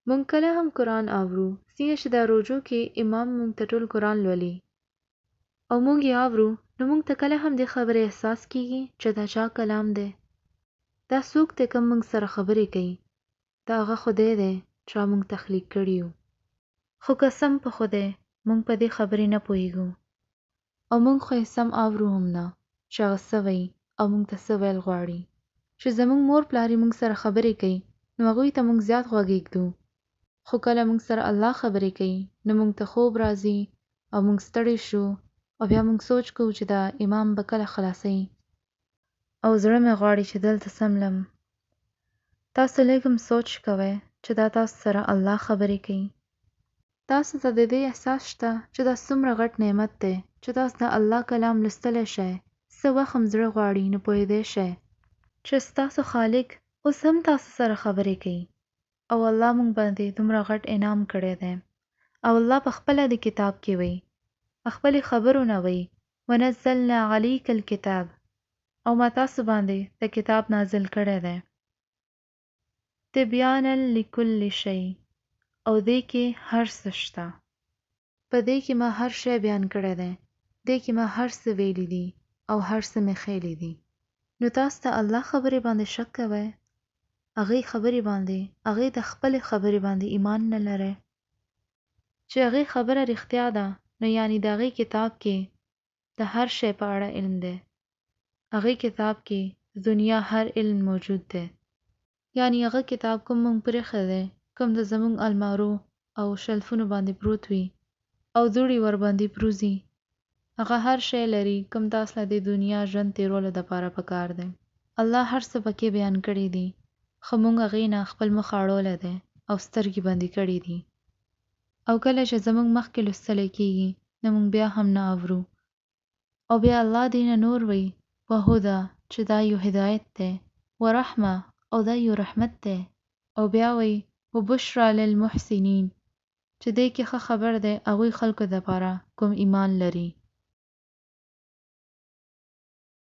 مونږ کله هم قرآن اورو څنګه چې دا روژو کې امام مونږ ته ټول قرآن لولي او مونږ یې اورو نو مونږ ته کله هم دې خبرې احساس کیږي چې دا چا کلام دی. دا څوک دی کوم مونږ سره خبرې کوي؟ دا هغه خدای دی چې مونږ تخلیق کړي یو. خو قسم په خدای مونږ په دې خبرې نه پوهیږو او مونږ خو یې سم اورو هم نه چې هغه څه وایي او مونږ ته څه ویل غواړي. چې زمونږ مور پلار یې مونږ سره خبرې کوي نو هغوی ته مونږ زیات غوږ ایږدو، خو کله مونږ سره الله خبرې کوي نو مونږ ته خوب راځي او مونږ ستړي شو او بیا مونږ سوچ کوو چې دا امام به کله خلاصوي او زړه مې غواړي چې دلته څملم. تاسو لږ هم سوچ کوئ چې دا تاسو سره الله خبرې کوي. تاسو ته د دې احساس شته چې دا څومره غټ نعمت دی چې تاسو د الله کلام لوستلی شئ، څه وخت هم زړه غواړي نو پوهېدی شئ چې ستاسو خالق اوس هم تاسو سره خبرې کوي او الله مونږ باندې دومره غټ انعام کړی دی. او الله په خپله د کتاب کې وایي، خپلې خبرو نه وایي ونزلنا علیک الکتاب، او ما تاسو باندې د کتاب نازل کړی دی تبیانا لکل شی، او دې کې هر څه شته. په دې کې ما هر شی بیان کړی دی، دې کې ما هر څه ویلي دي او هر څه مې ښیلي دي. نو تاسو ته الله خبرې باندې شک کوئ؟ هغې خبرې باندې، هغې د خپلې خبرې باندې ایمان نه لرئ چې هغې خبره رښتیا ده؟ نو یعنی د هغې کتاب کې د هر شی په اړه علم دی. هغې کتاب کې د دنیا هر علم موجود دی. یعنی هغه کتاب کوم مونږ پرېښی دی، کوم د زمونږ المارو او شلفونو باندې پروت وي او دوړې ورباندې پروزي، هغه هر شی لري کوم تاسو له د دنیا ژوند تېرولو دپاره پکار دی. الله هر څه پکې بیان کړي دي، خو مونږ هغې نه خپل مخ اړولی دی او سترګې بندې کړي دي. او کله چې زمونږ مخکې لوستلی کېږي نو مونږ بیا هم نه اورو. او بیا الله دې نه نور وایي وهده، چې دا یو هدایت دی، ورحمه، او دا یو رحمت دی. او بیا وایي وبشرا للمحسنین، چې دې کې ښه خبر دی هغوی خلکو دپاره کوم ایمان لري.